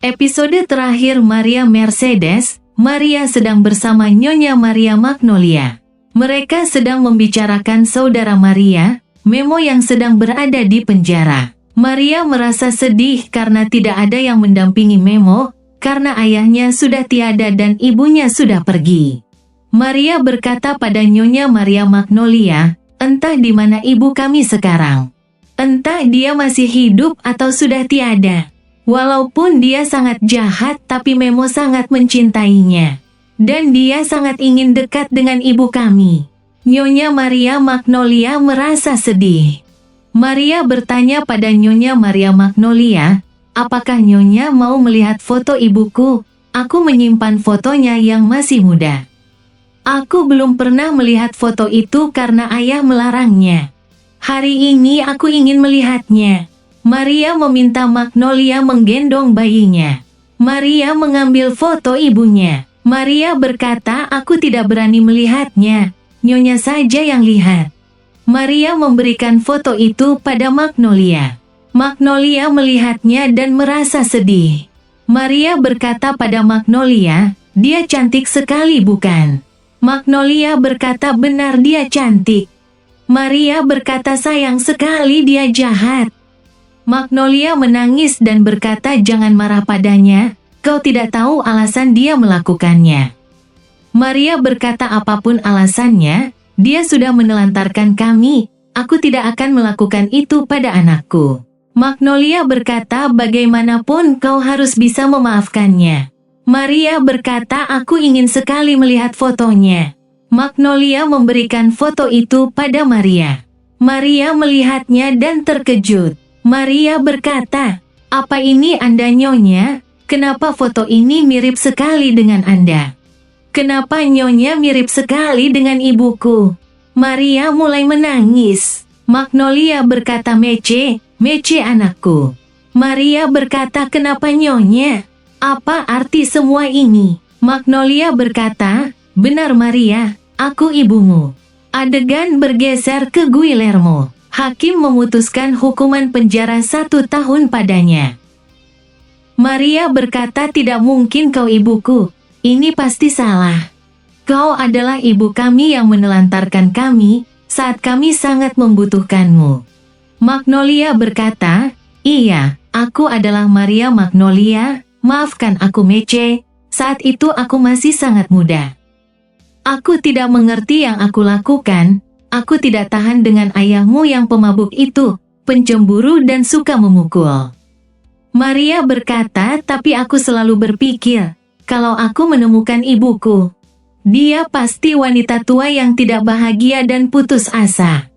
Episode terakhir Maria Mercedes, Maria sedang bersama Nyonya Maria Magnolia. Mereka sedang membicarakan saudara Maria, Memo yang sedang berada di penjara. Maria merasa sedih karena tidak ada yang mendampingi Memo, karena ayahnya sudah tiada dan ibunya sudah pergi. Maria berkata pada Nyonya Maria Magnolia, "Entah di mana ibu kami sekarang. Entah dia masih hidup atau sudah tiada. Walaupun dia sangat jahat tapi Memo sangat mencintainya. Dan dia sangat ingin dekat dengan ibu kami." Nyonya Maria Magnolia merasa sedih. Maria bertanya pada Nyonya Maria Magnolia, "Apakah Nyonya mau melihat foto ibuku? Aku menyimpan fotonya yang masih muda." "Aku belum pernah melihat foto itu karena ayah melarangnya. Hari ini aku ingin melihatnya." Maria meminta Magnolia menggendong bayinya. Maria mengambil foto ibunya. Maria berkata, "Aku tidak berani melihatnya. Nyonya saja yang lihat." Maria memberikan foto itu pada Magnolia. Magnolia melihatnya dan merasa sedih. Maria berkata pada Magnolia, "Dia cantik sekali bukan?" Magnolia berkata, "Benar dia cantik." Maria berkata, "Sayang sekali dia jahat." Magnolia menangis dan berkata, "Jangan marah padanya, kau tidak tahu alasan dia melakukannya." Maria berkata, "Apapun alasannya, dia sudah menelantarkan kami, aku tidak akan melakukan itu pada anakku." Magnolia berkata, "Bagaimanapun kau harus bisa memaafkannya." Maria berkata, "Aku ingin sekali melihat fotonya." Magnolia memberikan foto itu pada Maria. Maria melihatnya dan terkejut. Maria berkata, "Apa ini Anda Nyonya? Kenapa foto ini mirip sekali dengan Anda? Kenapa Nyonya mirip sekali dengan ibuku?" Maria mulai menangis. Magnolia berkata, Mece anakku." Maria berkata, "Kenapa Nyonya? Apa arti semua ini?" Magnolia berkata, "Benar Maria, aku ibumu." Adegan bergeser ke Guillermo. Hakim memutuskan hukuman penjara 1 tahun padanya. Maria berkata, "Tidak mungkin kau ibuku. Ini pasti salah. Kau adalah ibu kami yang menelantarkan kami saat kami sangat membutuhkanmu." Magnolia berkata, "Iya, aku adalah Maria Magnolia, maafkan aku Mece, saat itu aku masih sangat muda. Aku tidak mengerti yang aku lakukan, aku tidak tahan dengan ayahmu yang pemabuk itu, pencemburu dan suka memukul." Maria berkata, "Tapi aku selalu berpikir, kalau aku menemukan ibuku, dia pasti wanita tua yang tidak bahagia dan putus asa."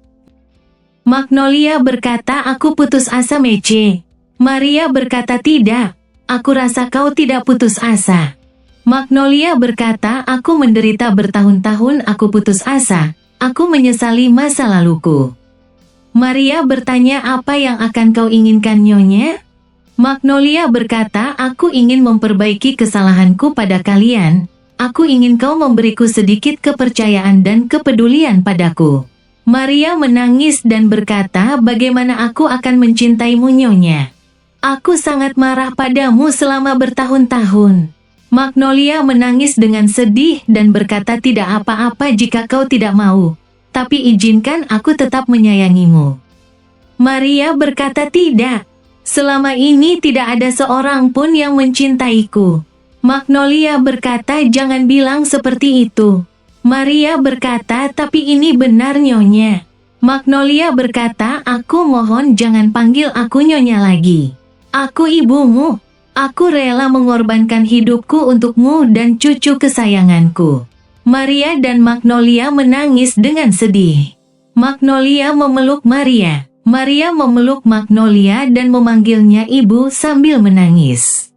Magnolia berkata, "Aku putus asa Mece." Maria berkata, "Tidak, aku rasa kau tidak putus asa." Magnolia berkata, "Aku menderita bertahun-tahun, aku putus asa, aku menyesali masa laluku." Maria bertanya, "Apa yang akan kau inginkan Nyonya?" Magnolia berkata, "Aku ingin memperbaiki kesalahanku pada kalian, aku ingin kau memberiku sedikit kepercayaan dan kepedulian padaku." Maria menangis dan berkata, "Bagaimana aku akan mencintaimu Nyonya? Aku sangat marah padamu selama bertahun-tahun." Magnolia menangis dengan sedih dan berkata, "Tidak apa-apa jika kau tidak mau, tapi izinkan aku tetap menyayangimu." Maria berkata, "Tidak. Selama ini tidak ada seorang pun yang mencintaiku." Magnolia berkata, "Jangan bilang seperti itu." Maria berkata, "Tapi ini benar Nyonya." Magnolia berkata, "Aku mohon jangan panggil aku Nyonya lagi. Aku ibumu. Aku rela mengorbankan hidupku untukmu dan cucu kesayanganku." Maria dan Magnolia menangis dengan sedih. Magnolia memeluk Maria. Maria memeluk Magnolia dan memanggilnya ibu sambil menangis.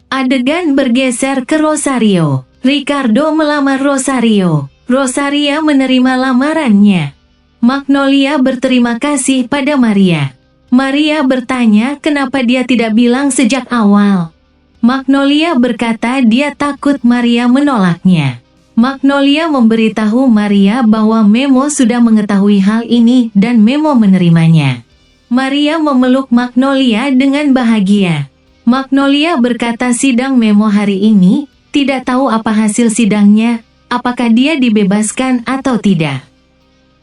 Adegan bergeser ke Rosario. Ricardo melamar Rosario. Rosaria menerima lamarannya. Magnolia berterima kasih pada Maria. Maria bertanya kenapa dia tidak bilang sejak awal. Magnolia berkata dia takut Maria menolaknya. Magnolia memberitahu Maria bahwa Memo sudah mengetahui hal ini dan Memo menerimanya. Maria memeluk Magnolia dengan bahagia. Magnolia berkata sidang Memo hari ini, tidak tahu apa hasil sidangnya, apakah dia dibebaskan atau tidak.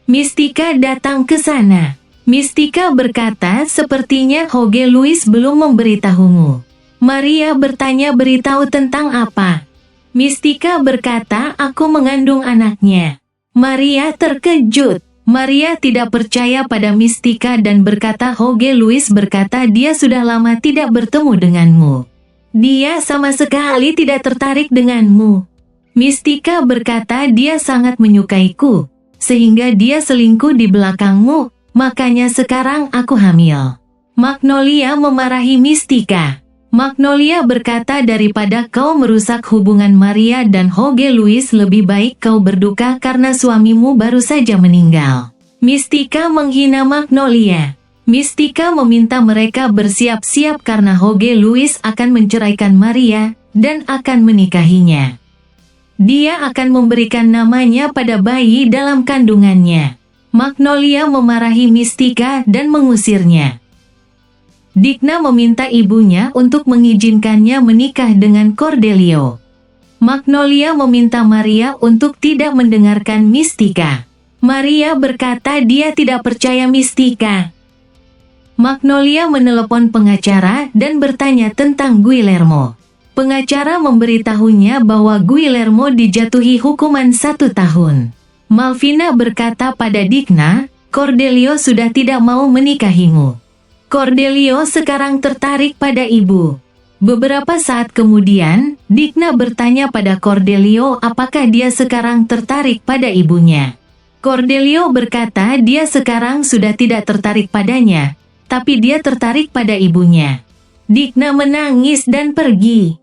Mistika datang ke sana. Mistika berkata, sepertinya Jorge Luis belum memberitahumu. Maria bertanya, beritahu tentang apa? Mistika berkata, aku mengandung anaknya. Maria terkejut. Maria tidak percaya pada Mistika dan berkata, Jorge Luis berkata dia sudah lama tidak bertemu denganmu. Dia sama sekali tidak tertarik denganmu. Mistika berkata dia sangat menyukaiku, sehingga dia selingkuh di belakangmu. Makanya sekarang aku hamil. Magnolia memarahi Mistika. Magnolia berkata, daripada kau merusak hubungan Maria dan Jorge Luis, lebih baik kau berduka karena suamimu baru saja meninggal. Mistika menghina Magnolia. Mistika meminta mereka bersiap-siap karena Jorge Luis akan menceraikan Maria dan akan menikahinya. Dia akan memberikan namanya pada bayi dalam kandungannya. Magnolia memarahi Mistika dan mengusirnya. Digna meminta ibunya untuk mengizinkannya menikah dengan Cordelio. Magnolia meminta Maria untuk tidak mendengarkan Mistika. Maria berkata dia tidak percaya Mistika. Magnolia menelepon pengacara dan bertanya tentang Guillermo. Pengacara memberitahunya bahwa Guillermo dijatuhi hukuman 1 tahun. Malvina berkata pada Digna, Cordelio sudah tidak mau menikahimu. Cordelio sekarang tertarik pada ibu. Beberapa saat kemudian, Digna bertanya pada Cordelio apakah dia sekarang tertarik pada ibunya. Cordelio berkata dia sekarang sudah tidak tertarik padanya, tapi dia tertarik pada ibunya. Digna menangis dan pergi.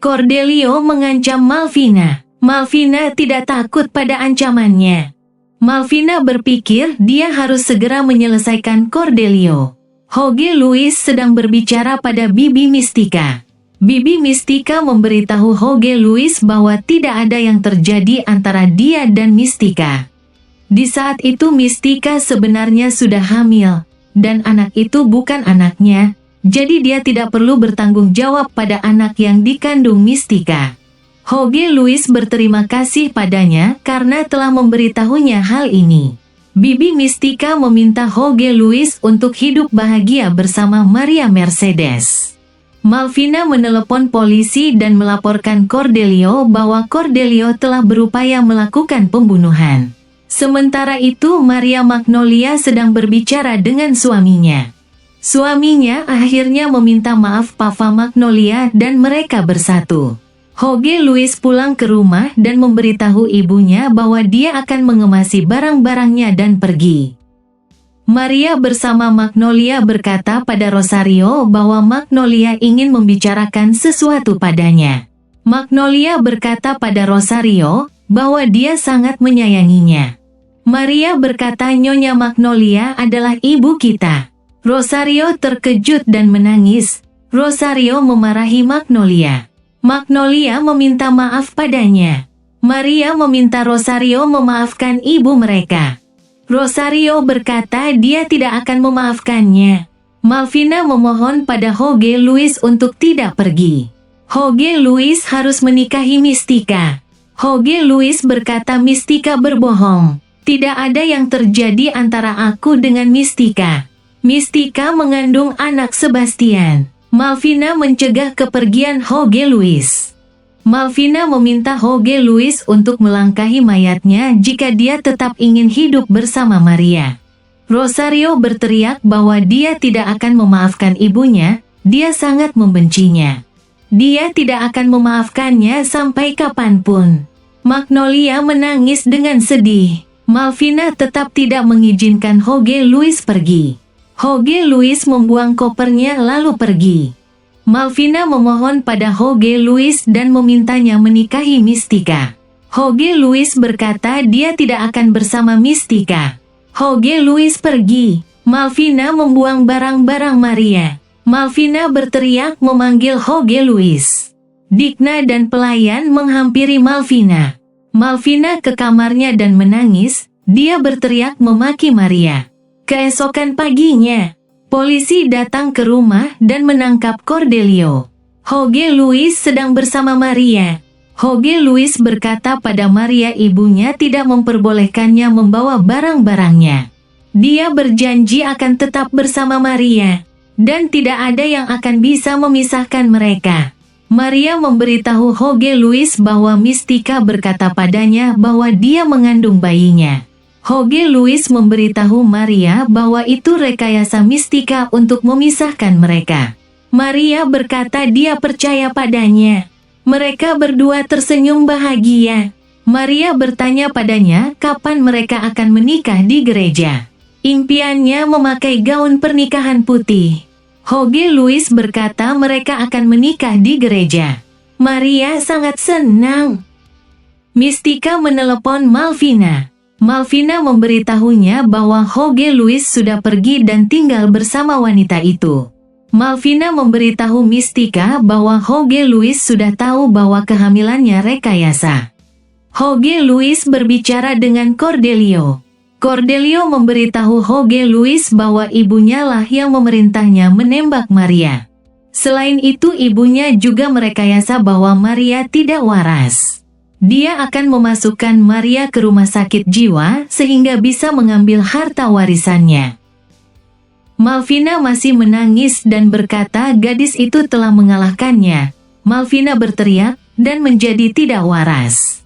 Cordelio mengancam Malvina. Malvina tidak takut pada ancamannya. Malvina berpikir dia harus segera menyelesaikan Cordelio. Jorge Luis sedang berbicara pada Bibi Mistika. Bibi Mistika memberitahu Jorge Luis bahwa tidak ada yang terjadi antara dia dan Mistika. Di saat itu Mistika sebenarnya sudah hamil, dan anak itu bukan anaknya, jadi dia tidak perlu bertanggung jawab pada anak yang dikandung Mistika. Jorge Luis berterima kasih padanya karena telah memberitahunya hal ini. Bibi Mistika meminta Jorge Luis untuk hidup bahagia bersama Maria Mercedes. Malvina menelepon polisi dan melaporkan Cordelio bahwa Cordelio telah berupaya melakukan pembunuhan. Sementara itu Maria Magnolia sedang berbicara dengan suaminya. Suaminya akhirnya meminta maaf Papa Magnolia dan mereka bersatu. Jorge Luis pulang ke rumah dan memberitahu ibunya bahwa dia akan mengemasi barang-barangnya dan pergi. Maria bersama Magnolia berkata pada Rosario bahwa Magnolia ingin membicarakan sesuatu padanya. Magnolia berkata pada Rosario bahwa dia sangat menyayanginya. Maria berkata Nyonya Magnolia adalah ibu kita. Rosario terkejut dan menangis. Rosario memarahi Magnolia. Magnolia meminta maaf padanya. Maria meminta Rosario memaafkan ibu mereka. Rosario berkata dia tidak akan memaafkannya. Malvina memohon pada Jorge Luis untuk tidak pergi. Jorge Luis harus menikahi Mistika. Jorge Luis berkata Mistika berbohong. Tidak ada yang terjadi antara aku dengan Mistika. Mistika mengandung anak Sebastian. Malvina mencegah kepergian Jorge Luis. Malvina meminta Jorge Luis untuk melangkahi mayatnya jika dia tetap ingin hidup bersama Maria. Rosario berteriak bahwa dia tidak akan memaafkan ibunya, dia sangat membencinya. Dia tidak akan memaafkannya sampai kapanpun. Magnolia menangis dengan sedih. Malvina tetap tidak mengizinkan Jorge Luis pergi. Jorge Luis membuang kopernya lalu pergi. Malvina memohon pada Jorge Luis dan memintanya menikahi Mistika. Jorge Luis berkata dia tidak akan bersama Mistika. Jorge Luis pergi. Malvina membuang barang-barang Maria. Malvina berteriak memanggil Jorge Luis. Digna dan pelayan menghampiri Malvina. Malvina ke kamarnya dan menangis. Dia berteriak memaki Maria. Keesokan paginya, polisi datang ke rumah dan menangkap Cordelio. Jorge Luis sedang bersama Maria. Jorge Luis berkata pada Maria ibunya tidak memperbolehkannya membawa barang-barangnya. Dia berjanji akan tetap bersama Maria, dan tidak ada yang akan bisa memisahkan mereka. Maria memberitahu Jorge Luis bahwa Mistika berkata padanya bahwa dia mengandung bayinya. Jorge Luis memberitahu Maria bahwa itu rekayasa Mistika untuk memisahkan mereka. Maria berkata dia percaya padanya. Mereka berdua tersenyum bahagia. Maria bertanya padanya kapan mereka akan menikah di gereja. Impiannya memakai gaun pernikahan putih. Jorge Luis berkata mereka akan menikah di gereja. Maria sangat senang. Mistika menelepon Malvina. Malvina memberitahunya bahwa Jorge Luis sudah pergi dan tinggal bersama wanita itu. Malvina memberitahu Mistika bahwa Jorge Luis sudah tahu bahwa kehamilannya rekayasa. Jorge Luis berbicara dengan Cordelio. Cordelio memberitahu Jorge Luis bahwa ibunya lah yang memerintahnya menembak Maria. Selain itu ibunya juga merekayasa bahwa Maria tidak waras. Dia akan memasukkan Maria ke rumah sakit jiwa sehingga bisa mengambil harta warisannya. Malvina masih menangis dan berkata gadis itu telah mengalahkannya. Malvina berteriak dan menjadi tidak waras.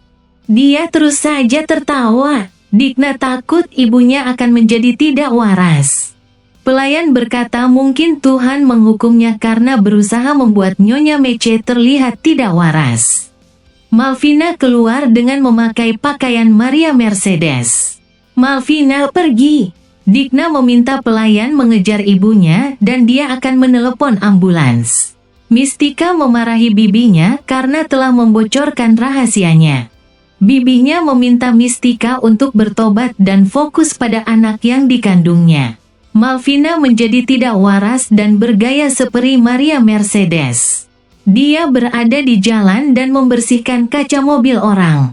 Dia terus saja tertawa. Digna takut ibunya akan menjadi tidak waras. Pelayan berkata mungkin Tuhan menghukumnya karena berusaha membuat Nyonya Mece terlihat tidak waras. Malvina keluar dengan memakai pakaian Maria Mercedes. Malvina pergi. Digna meminta pelayan mengejar ibunya dan dia akan menelepon ambulans. Mistika memarahi bibinya karena telah membocorkan rahasianya. Bibinya meminta Mistika untuk bertobat dan fokus pada anak yang dikandungnya. Malvina menjadi tidak waras dan bergaya seperti Maria Mercedes. Dia berada di jalan dan membersihkan kaca mobil orang.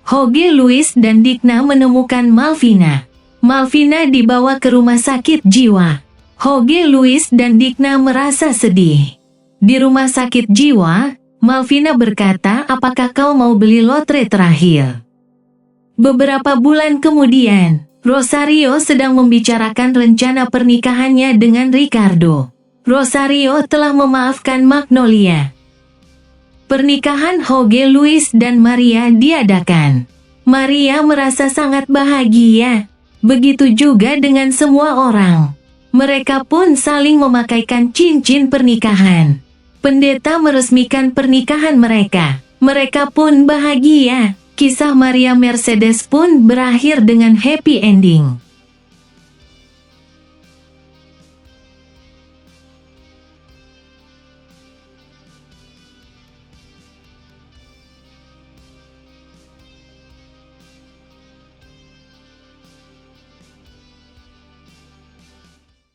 Jorge Luis dan Digna menemukan Malvina. Malvina dibawa ke rumah sakit jiwa. Jorge Luis dan Digna merasa sedih. Di rumah sakit jiwa, Malvina berkata, apakah kau mau beli lotre terakhir? Beberapa bulan kemudian, Rosario sedang membicarakan rencana pernikahannya dengan Ricardo. Rosario telah memaafkan Magnolia. Pernikahan Jorge Luis dan Maria diadakan. Maria merasa sangat bahagia. Begitu juga dengan semua orang. Mereka pun saling memakaikan cincin pernikahan. Pendeta meresmikan pernikahan mereka. Mereka pun bahagia. Kisah Maria Mercedes pun berakhir dengan happy ending.